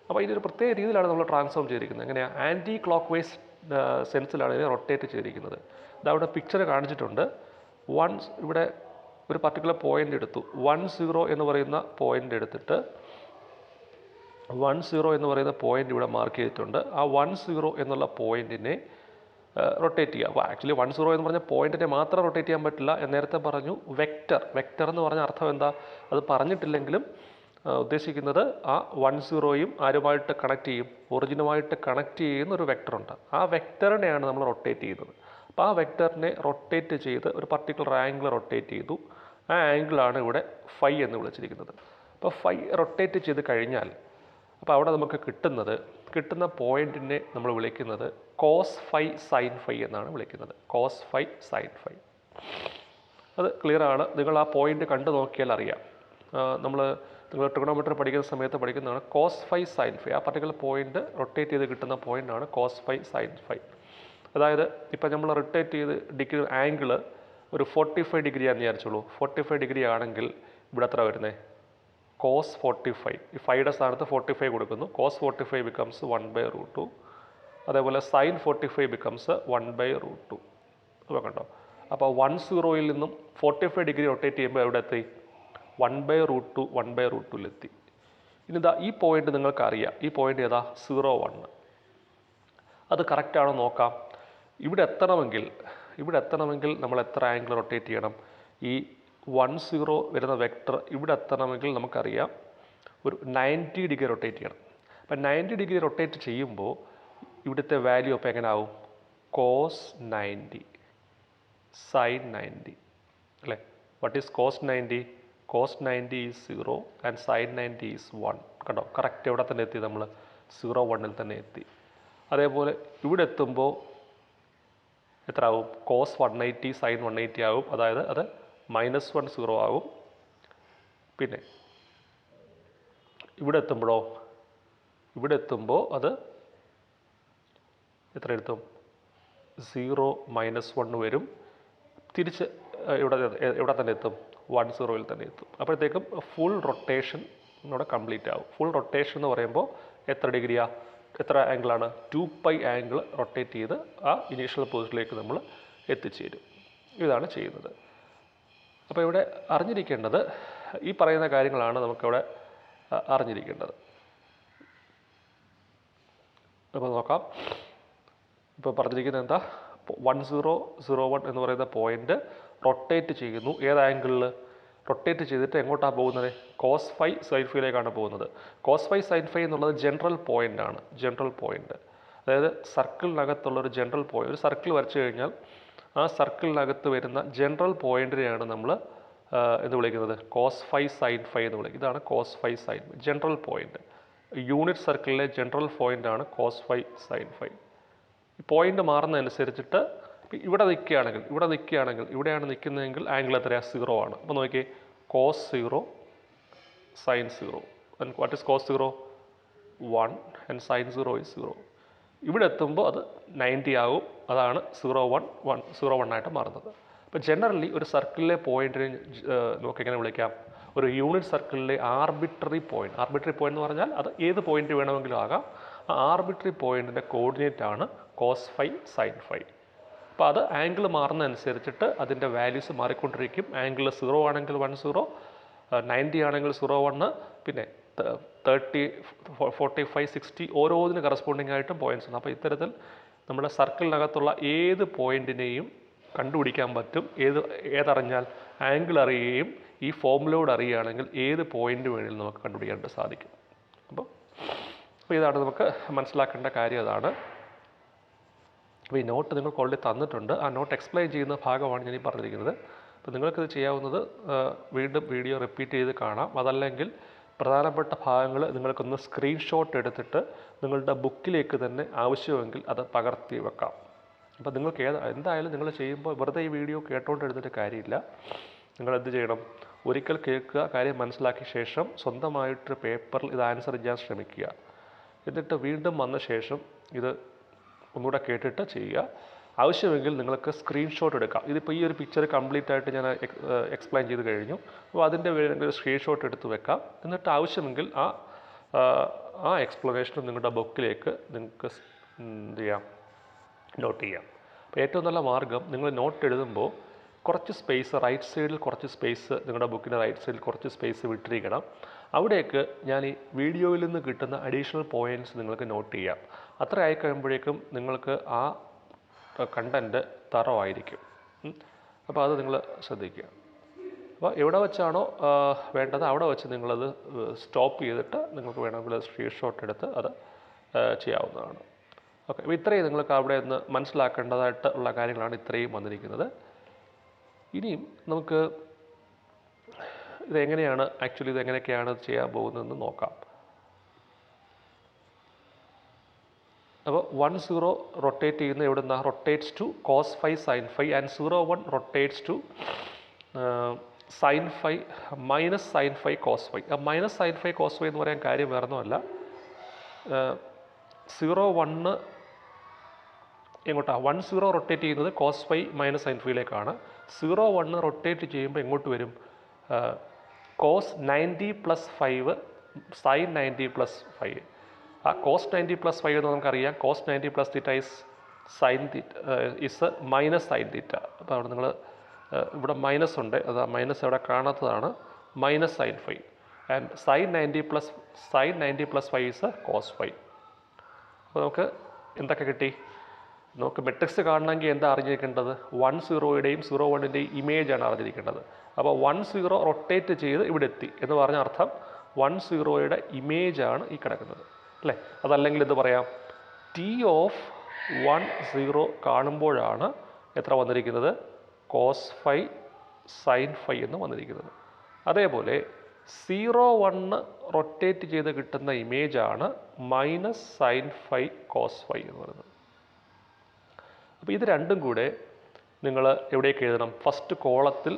അപ്പോൾ ഇതൊരു പ്രത്യേക രീതിയിലാണ് നമ്മൾ ട്രാൻസ്ഫോം ചെയ്തിരിക്കുന്നത്. എങ്ങനെയാണ്? ആൻറ്റി ക്ലോക്ക് വൈസ് സെൻസിലാണ് ഇതിനെ റൊട്ടേറ്റ് ചെയ്തിരിക്കുന്നത്. ഇതവിടെ പിക്ചർ കാണിച്ചിട്ടുണ്ട്. ഇവിടെ ഒരു പർട്ടിക്കുലർ പോയിന്റ് എടുത്തു, 10 എന്ന് പറയുന്ന പോയിന്റ് എടുത്തിട്ട് 10 എന്ന് പറയുന്ന പോയിന്റ് ഇവിടെ മാർക്ക് ചെയ്തിട്ടുണ്ട്. ആ 10 എന്നുള്ള പോയിന്റിനെ റൊട്ടേറ്റ് ചെയ്യുക. അപ്പോൾ ആക്ച്വലി 10 എന്ന് പറഞ്ഞ പോയിന്റിനെ മാത്രം റൊട്ടേറ്റ് ചെയ്യാൻ പറ്റില്ല. നേരത്തെ പറഞ്ഞു വെക്റ്റർ എന്ന് പറഞ്ഞ അർത്ഥം എന്താ? അത് പറഞ്ഞിട്ടില്ലെങ്കിലും ഉദ്ദേശിക്കുന്നത് ആ 10യും ആരുമായിട്ട് കണക്ട് ചെയ്യും? ഒറിജിനുമായിട്ട് കണക്ട് ചെയ്യുന്ന ഒരു വെക്ടറുണ്ട്. ആ വെക്ടറിനെയാണ് നമ്മൾ റൊട്ടേറ്റ് ചെയ്യുന്നത്. അപ്പോൾ ആ വെക്ടറിനെ റൊട്ടേറ്റ് ചെയ്ത് ഒരു പർട്ടിക്കുലർ ആംഗിൾ റൊട്ടേറ്റ് ചെയ്തു. ആ ആംഗിളാണ് ഇവിടെ ഫൈ എന്ന് വിളിച്ചിരിക്കുന്നത്. അപ്പോൾ ഫൈ റൊട്ടേറ്റ് ചെയ്ത് കഴിഞ്ഞാൽ അപ്പോൾ അവിടെ നമുക്ക് കിട്ടുന്ന പോയിന്റിനെ നമ്മൾ വിളിക്കുന്നത് കോസ് ഫൈ സൈൻ ഫൈ എന്നാണ് വിളിക്കുന്നത്. Cos phi sine phi. അത് ക്ലിയർ ആണ്. നിങ്ങൾ ആ പോയിന്റ് കണ്ടു നോക്കിയാൽ അറിയാം. നിങ്ങൾ ട്രിഗണോമെട്രി പഠിക്കുന്ന സമയത്ത് പഠിക്കുന്നതാണ് കോസ് ഫൈ സൈൻ ഫൈ. ആ പർട്ടിക്കുലർ പോയിന്റ് റൊട്ടേറ്റ് ചെയ്ത് കിട്ടുന്ന പോയിന്റാണ് കോസ് ഫൈ സൈൻ ഫൈ. അതായത് ഇപ്പം നമ്മൾ റൊട്ടേറ്റ് ചെയ്ത് ഡിഗ്രി ആംഗിൾ ഒരു 45 ഡിഗ്രി ആണെന്ന് വിചാരിച്ചോളൂ. 45 ഡിഗ്രി ആണെങ്കിൽ ഇവിടെ എത്ര വരുന്നത്? കോസ് 45. ഈ ഫൈയുടെ സ്ഥാനത്ത് 45 കൊടുക്കുന്നു. Cos 45 becomes 1/√2. അതേപോലെ സൈൻ 45 ബിക്കംസ് 1/√2. അപ്പോൾ കണ്ടോ? അപ്പോൾ 10യിൽ നിന്നും 45 ഡിഗ്രി റൊട്ടേറ്റ് ചെയ്യുമ്പോൾ എവിടെ എത്തി? 1/√2 ഇനി ഇതാ ഈ പോയിന്റ് നിങ്ങൾക്കറിയാം. ഈ പോയിന്റ് ഏതാ? 0, 1. അത് കറക്റ്റാണോ നോക്കാം. ഇവിടെ എത്തണമെങ്കിൽ നമ്മൾ എത്ര ആംഗിൾ റൊട്ടേറ്റ് ചെയ്യണം? ഈ 10 വരുന്ന വെക്ടർ ഇവിടെ എത്തണമെങ്കിൽ നമുക്കറിയാം ഒരു 90 ഡിഗ്രി റൊട്ടേറ്റ് ചെയ്യണം. അപ്പം 90 ഡിഗ്രി റൊട്ടേറ്റ് ചെയ്യുമ്പോൾ ഇവിടുത്തെ വാല്യൂ അപ്പോൾ എങ്ങനെ ആവും? കോസ് 90 സൈൻ 90 അല്ലേ? What is cos 90? Cos 90 is 0 and sine 90 is 1. കണ്ടോ? കറക്റ്റ് എവിടെ തന്നെ എത്തി? നമ്മൾ 0, 1ൽ തന്നെ എത്തി. അതേപോലെ ഇവിടെ എത്തുമ്പോൾ എത്ര ആവും? കോസ് 180 സൈൻ 180 ആവും. അതായത് അത് -1 0 ആവും. പിന്നെ ഇവിടെ എത്തുമ്പോൾ അത് എത്ര എത്തും? 0 -1 വരും. തിരിച്ച് ഇവിടെ തന്നെ എത്തും? 10ൽ തന്നെ എത്തും. അപ്പോഴത്തേക്കും ഫുൾ റൊട്ടേഷൻ ഇവിടെ കംപ്ലീറ്റ് ആവും. ഫുൾ റൊട്ടേഷൻ എന്ന് പറയുമ്പോൾ എത്ര ആംഗിളാണ്? 2π ആംഗിൾ റൊട്ടേറ്റ് ചെയ്ത് ആ ഇനീഷ്യൽ പൊസിഷനിലേക്ക് നമ്മൾ എത്തിച്ചേരും. ഇതാണ് ചെയ്യുന്നത്. അപ്പോൾ ഇവിടെ അറിഞ്ഞിരിക്കേണ്ടത് ഈ പറയുന്ന കാര്യങ്ങളാണ് നമുക്കിവിടെ അറിഞ്ഞിരിക്കേണ്ടത്. അപ്പോൾ നോക്കാം. ഇപ്പോൾ പറഞ്ഞിരിക്കുന്നത് എന്താ? 1001 എന്ന് പറയുന്ന പോയിന്റ് റൊട്ടേറ്റ് ചെയ്യുന്നു. ഏത് ആംഗിളിൽ റൊട്ടേറ്റ് ചെയ്തിട്ട് എങ്ങോട്ടാണ് പോകുന്നത്? കോസ് ഫൈ സൈൻ ഫൈയിലേക്കാണ് പോകുന്നത്. കോസ് ഫൈ സൈൻ ഫൈ എന്നുള്ളത് ജനറൽ പോയിൻ്റാണ്. അതായത് സർക്കിളിനകത്തുള്ളൊരു ജനറൽ പോയിന്റ്. ഒരു സർക്കിൾ വരച്ചു കഴിഞ്ഞാൽ ആ സർക്കിളിനകത്ത് വരുന്ന ജനറൽ പോയിന്റിനെയാണ് നമ്മൾ എന്ന് വിളിക്കുന്നത്? കോസ് ഫൈ സൈൻ ഫൈ എന്ന് വിളിക്കും. ഇതാണ് cos phi sine phi, general point. Unit സർക്കിളിലെ ജനറൽ പോയിന്റാണ് കോസ് ഫൈ സൈൻ ഫൈ. ഈ പോയിന്റ് മാറുന്നതനുസരിച്ചിട്ട് ഇവിടെ നിൽക്കുകയാണെങ്കിൽ ഇവിടെയാണ് നിൽക്കുന്നതെങ്കിൽ ആംഗിൾ എത്രയാണ്? 0 ആണ്. അപ്പോൾ നോക്കിയേ, cos 0 sine 0. And what is cos 0? 1 and sine 0 is 0. ഇവിടെ എത്തുമ്പോൾ അത് 90 ആകും. അതാണ് 0, 1 ആയിട്ട് മാറുന്നത്. അപ്പോൾ ജനറലി ഒരു സർക്കിളിലെ പോയിന്റിനെ നമുക്ക് എങ്ങനെ വിളിക്കാം? ഒരു യൂണിറ്റ് സർക്കിളിലെ ആർബിട്രറി പോയിന്റ് എന്ന് പറഞ്ഞാൽ അത് ഏത് പോയിന്റ് വേണമെങ്കിലും ആകാം. ആ ആർബിട്രറി പോയിന്റിൻ്റെ കോർഡിനേറ്റ് ആണ് കോസ് ഫൈ സൈൻ ഫൈ. അപ്പോൾ അത് ആംഗിൾ മാറുന്നതനുസരിച്ചിട്ട് അതിൻ്റെ വാല്യൂസ് മാറിക്കൊണ്ടിരിക്കും. ആംഗിൾ 0 ആണെങ്കിൽ 10, 90 ആണെങ്കിൽ 0, 1, പിന്നെ 30, 45, 60 ഓരോന്നിന് കറസ്പോണ്ടിങ് ആയിട്ടും പോയിന്റ്സ് ഉണ്ട്. അപ്പോൾ ഇത്തരത്തിൽ നമ്മുടെ സർക്കിളിനകത്തുള്ള ഏത് പോയിന്റിനെയും കണ്ടുപിടിക്കാൻ പറ്റും. ഏതറിഞ്ഞാൽ? ആംഗിൾ അറിയുകയും ഈ ഫോർമുലയോട് അറിയുകയാണെങ്കിൽ ഏത് പോയിന്റ് വേണമെങ്കിലും നമുക്ക് കണ്ടുപിടിക്കാനായിട്ട് സാധിക്കും. അപ്പോൾ ഇതാണ് നമുക്ക് മനസ്സിലാക്കേണ്ട കാര്യം. അതാണ്. അപ്പോൾ ഈ നോട്ട് നിങ്ങൾക്ക് ഓൾറെഡി തന്നിട്ടുണ്ട്. ആ നോട്ട് എക്സ്പ്ലെയിൻ ചെയ്യുന്ന ഭാഗമാണ് ഞാൻ ഈ പറഞ്ഞിരിക്കുന്നത്. അപ്പോൾ നിങ്ങൾക്കിത് ചെയ്യാവുന്നത് വീണ്ടും വീഡിയോ റിപ്പീറ്റ് ചെയ്ത് കാണാം. അതല്ലെങ്കിൽ പ്രധാനപ്പെട്ട ഭാഗങ്ങൾ നിങ്ങൾക്കൊന്ന് സ്ക്രീൻഷോട്ട് എടുത്തിട്ട് നിങ്ങളുടെ ബുക്കിലേക്ക് തന്നെ ആവശ്യമെങ്കിൽ അത് പകർത്തി വെക്കാം. അപ്പോൾ നിങ്ങൾക്ക് എന്തായാലും നിങ്ങൾ ചെയ്യുമ്പോൾ വെറുതെ ഈ വീഡിയോ കേട്ടോണ്ട് എഴുതിയിട്ട് കാര്യമില്ല. നിങ്ങൾ എന്ത് ചെയ്യണം? ഒരിക്കൽ കേൾക്കുക, കാര്യം മനസ്സിലാക്കിയ ശേഷം സ്വന്തമായിട്ട് പേപ്പറിൽ ഇത് ആൻസർ ചെയ്യാൻ ശ്രമിക്കുക. എന്നിട്ട് വീണ്ടും വന്ന ശേഷം ഇത് ഒന്നുകൂടെ കേട്ടിട്ട് ചെയ്യുക. ആവശ്യമെങ്കിൽ നിങ്ങൾക്ക് സ്ക്രീൻഷോട്ട് എടുക്കാം. ഇതിപ്പോൾ ഈ ഒരു പിക്ചർ കംപ്ലീറ്റ് ആയിട്ട് ഞാൻ എക്സ്പ്ലെയിൻ ചെയ്ത് കഴിഞ്ഞു. അപ്പോൾ അതിൻ്റെ വേണമെങ്കിൽ ഒരു സ്ക്രീൻഷോട്ട് എടുത്ത് വെക്കാം. എന്നിട്ട് ആവശ്യമെങ്കിൽ ആ എക്സ്പ്ലനേഷൻ നിങ്ങളുടെ ബുക്കിലേക്ക് നിങ്ങൾക്ക് എന്ത് ചെയ്യാം, നോട്ട് ചെയ്യാം. അപ്പോൾ ഏറ്റവും നല്ല മാർഗ്ഗം, നിങ്ങൾ നോട്ട് എഴുതുമ്പോൾ കുറച്ച് സ്പേസ് റൈറ്റ് സൈഡിൽ, കുറച്ച് സ്പേസ് നിങ്ങളുടെ ബുക്കിൻ്റെ റൈറ്റ് സൈഡിൽ കുറച്ച് സ്പേസ് വിട്ടിരിക്കണം. അവിടേക്ക് ഞാൻ ഈ വീഡിയോയിൽ നിന്ന് കിട്ടുന്ന അഡീഷണൽ പോയിൻറ്റ്സ് നിങ്ങൾക്ക് നോട്ട് ചെയ്യാം. അത്ര ആയി കഴിയുമ്പോഴേക്കും നിങ്ങൾക്ക് ആ കണ്ടൻറ്റ് തറവായിരിക്കും. അപ്പോൾ അത് നിങ്ങൾ ശ്രദ്ധിക്കുക. അപ്പോൾ എവിടെ വെച്ചാണോ വേണ്ടത് അവിടെ വെച്ച് നിങ്ങളത് സ്റ്റോപ്പ് ചെയ്തിട്ട് നിങ്ങൾക്ക് വേണമെങ്കിൽ സ്ക്രീൻഷോട്ട് എടുത്ത് അത് ചെയ്യാവുന്നതാണ്. ഓക്കെ, അപ്പോൾ ഇത്രയും നിങ്ങൾക്ക് അവിടെ നിന്ന് മനസ്സിലാക്കേണ്ടതായിട്ട് ഉള്ള കാര്യങ്ങളാണ് ഇത്രയും വന്നിരിക്കുന്നത്. ഇനിയും നമുക്ക് ഇതെങ്ങനെയാണ് ഇതെങ്ങനെയൊക്കെയാണ് ചെയ്യാൻ പോകുന്നതെന്ന് നോക്കാം. അപ്പോൾ 1-0 റൊട്ടേറ്റ് ചെയ്യുന്ന എവിടുന്ന rotates to cos phi sin phi and 0-1 rotates to sin phi minus sin phi cos phi. Minus sin phi cos phi എന്ന് പറയാൻ കാര്യം വേറൊന്നുമല്ല, 0-1 എങ്ങോട്ടാണ് 1-0 റൊട്ടേറ്റ് ചെയ്യുന്നത് cos phi minus sin phi യിലേക്കാണ്. 0-1 rotate ചെയ്യുമ്പോൾ എങ്ങോട്ട് വരും, cos 90 + 5 sin 90 + 5. ആ cos 90 + 5 എന്ന് നമുക്കറിയാം, cos 90 + θ ഇസ് മൈനസ് sin θ. അപ്പോൾ അവിടെ നിങ്ങൾ ഇവിടെ മൈനസ് ഉണ്ട്, അത് ആ മൈനസ് അവിടെ കാണാത്തതാണ്, minus sin phi and sin 90 + 5 is cos phi. അപ്പോൾ നമുക്ക് എന്തൊക്കെ കിട്ടി? നമുക്ക് മെട്രിക്സ് കാണണമെങ്കിൽ എന്താ അറിഞ്ഞിരിക്കേണ്ടത്, 1-0യുടെയും 0-1ൻ്റെയും ഇമേജാണ് അറിഞ്ഞിരിക്കേണ്ടത്. അപ്പോൾ 1-0 റൊട്ടേറ്റ് ചെയ്ത് ഇവിടെ എത്തി എന്ന് പറഞ്ഞ അർത്ഥം 1-0യുടെ ഇമേജാണ് ഈ കിടക്കുന്നത്, അല്ലേ? അതല്ലെങ്കിൽ എന്ത് പറയാം, T(1-0) കാണുമ്പോഴാണ് എത്ര വന്നിരിക്കുന്നത്, cos phi sin phi എന്ന് വന്നിരിക്കുന്നത്. അതേപോലെ 0-1 റൊട്ടേറ്റ് ചെയ്ത് കിട്ടുന്ന ഇമേജാണ് minus sin phi cos phi എന്ന് പറയുന്നത്. അപ്പോൾ ഇത് രണ്ടും കൂടെ നിങ്ങൾ എവിടേക്ക് എഴുതണം, ഫസ്റ്റ് കോളത്തിൽ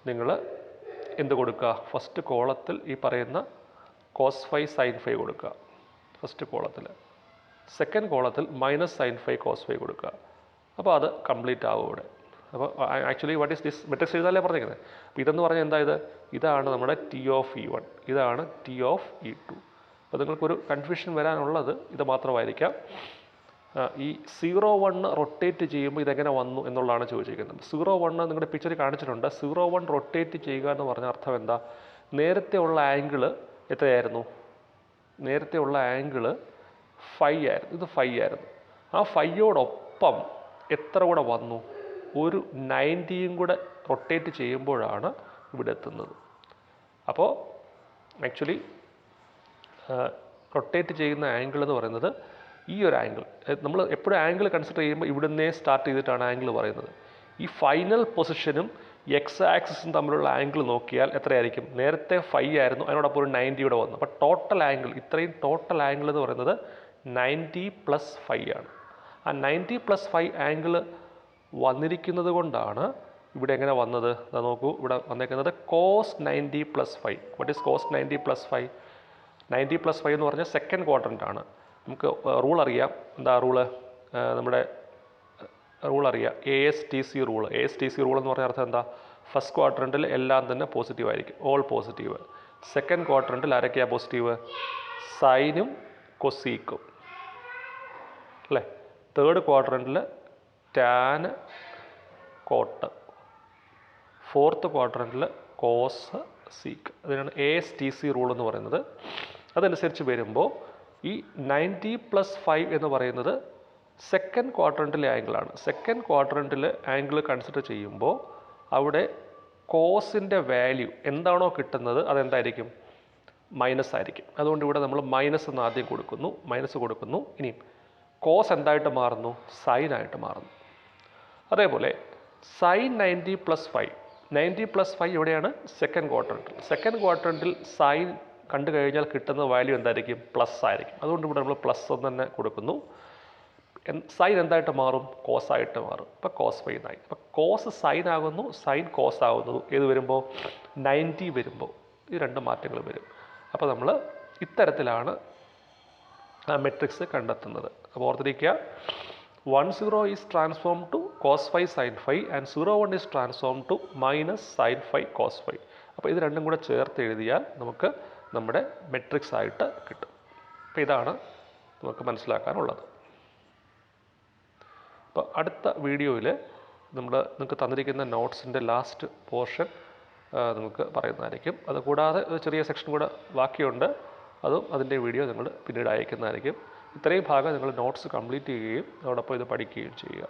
നിങ്ങൾ എന്ത് കൊടുക്കുക, ഫസ്റ്റ് കോളത്തിൽ ഈ പറയുന്ന cos phi sin phi കൊടുക്കുക ഫസ്റ്റ് കോളത്തിൽ, സെക്കൻഡ് കോളത്തിൽ minus sin phi cos phi കൊടുക്കുക. അപ്പോൾ അത് കംപ്ലീറ്റ് ആവും ഇവിടെ. അപ്പോൾ actually what is this matrix എഴുതാനല്ലേ പറഞ്ഞിരിക്കുന്നത്. അപ്പോൾ ഇതെന്ന് പറഞ്ഞാൽ എന്താ, ഇതാണ് നമ്മുടെ T(e1), ഇതാണ് T(e2). അപ്പോൾ നിങ്ങൾക്കൊരു കൺഫ്യൂഷൻ വരാനുള്ളത് ഇത് മാത്രമായിരിക്കാം. ഈ 0-1 റൊട്ടേറ്റ് ചെയ്യുമ്പോൾ ഇതെങ്ങനെ വന്നു എന്നുള്ളതാണ് ചോദിച്ചിരിക്കുന്നത്. 0-1 നിങ്ങളുടെ പിക്ചറിൽ കാണിച്ചിട്ടുണ്ട്. 0-1 റൊട്ടേറ്റ് ചെയ്യുക എന്ന് പറഞ്ഞ അർത്ഥം എന്താ, നേരത്തെ ഉള്ള ആംഗിള് എത്രയായിരുന്നു, നേരത്തെ ഉള്ള ആംഗിള് ഫൈ ആയിരുന്നു, ഇത് ഫൈ ആയിരുന്നു. ആ ഫൈയോടൊപ്പം എത്ര കൂടെ വന്നു, ഒരു 90യും കൂടെ റൊട്ടേറ്റ് ചെയ്യുമ്പോഴാണ് ഇവിടെ എത്തുന്നത്. അപ്പോൾ ആക്ച്വലി റൊട്ടേറ്റ് ചെയ്യുന്ന ആംഗിൾ എന്ന് പറയുന്നത് ഈ ഒരു ആംഗിൾ. നമ്മൾ എപ്പോഴും ആംഗിൾ കൺസിഡർ ചെയ്യുമ്പോൾ ഇവിടുന്നേ സ്റ്റാർട്ട് ചെയ്തിട്ടാണ് ആംഗിൾ പറയുന്നത്. ഈ ഫൈനൽ പൊസിഷനും എക്സ് ആക്സിസും തമ്മിലുള്ള ആംഗിൾ നോക്കിയാൽ എത്രയായിരിക്കും, നേരത്തെ ഫൈ ആയിരുന്നു, അതിനോടൊപ്പം ഒരു 90 ഇവിടെ വന്നു. അപ്പോൾ ടോട്ടൽ ആംഗിൾ, ഇത്രയും ടോട്ടൽ ആംഗിൾ എന്ന് പറയുന്നത് 90 + 5 ആണ്. ആ 90 + 5 ആംഗിൾ വന്നിരിക്കുന്നത് കൊണ്ടാണ് ഇവിടെ എങ്ങനെ വന്നത്, നോക്കൂ, ഇവിടെ വന്നേക്കുന്നത് cos 90 + 5. What is cos 90 + 5? 90 + 5 എന്ന് പറഞ്ഞാൽ സെക്കൻഡ് ക്വാഡ്രൻ്റ് ആണ്. നമുക്ക് റൂൾ അറിയാം, എന്താ റൂള്, നമ്മുടെ റൂൾ അറിയാം, ASTC റൂൾ. ASTC റൂൾ എന്ന് പറഞ്ഞ അർത്ഥം എന്താ, ഫസ്റ്റ് ക്വാഡ്രൻറ്റിൽ എല്ലാം തന്നെ പോസിറ്റീവ് ആയിരിക്കും, ഓൾ പോസിറ്റീവ്. സെക്കൻഡ് ക്വാഡ്രൻറ്റിൽ ആരൊക്കെയാണ് പോസിറ്റീവ്, സൈനും കൊസീക്കും, അല്ലേ? തേർഡ് ക്വാഡ്രൻറ്റിൽ ടാൻ കോട്ട്, ഫോർത്ത് ക്വാഡ്രൻറ്റിൽ കോസ് സീക്ക്. അതിനാണ് ASTC റൂൾ എന്ന് പറയുന്നത്. അതനുസരിച്ച് വരുമ്പോൾ ഈ 90 + 5 എന്ന് പറയുന്നത് സെക്കൻഡ് ക്വാഡ്രൻറ്റിലെ ആംഗിളാണ്. സെക്കൻഡ് ക്വാഡ്രൻറ്റിൽ ആംഗിൾ കൺസിഡർ ചെയ്യുമ്പോൾ അവിടെ കോസിൻ്റെ വാല്യൂ എന്താണോ കിട്ടുന്നത് അതെന്തായിരിക്കും, മൈനസ് ആയിരിക്കും. അതുകൊണ്ട് ഇവിടെ നമ്മൾ മൈനസ് എന്ന് ആദ്യം കൊടുക്കുന്നു, മൈനസ് കൊടുക്കുന്നു. ഇനിയും കോസ് എന്തായിട്ട് മാറുന്നു, സൈനായിട്ട് മാറുന്നു. അതേപോലെ സൈൻ 90 + 5, 90 + 5 എവിടെയാണ്, സെക്കൻഡ് ക്വാഡ്രൻറ്റിൽ. സെക്കൻഡ് ക്വാഡ്രൻറ്റിൽ സൈൻ കണ്ടു കഴിഞ്ഞാൽ കിട്ടുന്ന വാല്യൂ എന്തായിരിക്കും, പ്ലസ് ആയിരിക്കും. അതുകൊണ്ട് ഇവിടെ നമ്മൾ പ്ലസ് എന്ന് തന്നെ കൊടുക്കുന്നു. സൈൻ എന്തായിട്ട് മാറും, കോസ് ആയിട്ട് മാറും. അപ്പോൾ cos phi എന്നായി. അപ്പോൾ കോസ് സൈൻ ആകുന്നു, സൈൻ കോസ് ആകുന്നു. ഏത് വരുമ്പോൾ, 90 വരുമ്പോൾ ഈ രണ്ട് മാറ്റങ്ങൾ വരും. അപ്പോൾ നമ്മൾ ഇത്തരത്തിലാണ് ആ മെട്രിക്സ് കണ്ടെത്തുന്നത്. അപ്പോൾ ഓർത്തിരിക്കുക, 1 0 is transform to cos phi sine phi and 0 1 is transform to minus sine phi cos phi. അപ്പോൾ ഇത് രണ്ടും കൂടെ ചേർത്ത് എഴുതിയാൽ നമുക്ക് നമ്മുടെ മെട്രിക്സ് ആയിട്ട് കിട്ടും. അപ്പോൾ ഇതാണ് നമുക്ക് മനസ്സിലാക്കാനുള്ളത്. അപ്പോൾ അടുത്ത വീഡിയോയിൽ നിങ്ങൾക്ക് തന്നിരിക്കുന്ന നോട്ട്സിൻ്റെ ലാസ്റ്റ് പോർഷൻ നിങ്ങൾക്ക് പറയുന്നതായിരിക്കും. അതുകൂടാതെ ഒരു ചെറിയ സെക്ഷൻ കൂടെ ബാക്കിയുണ്ട്, അതും അതിൻ്റെ വീഡിയോ നിങ്ങൾ പിന്നീട് അയക്കുന്നതായിരിക്കും. ഇത്രയും ഭാഗം നിങ്ങൾ നോട്ട്സ് കംപ്ലീറ്റ് ചെയ്യുകയും അതോടൊപ്പം ഇത് പഠിക്കുകയും ചെയ്യുക.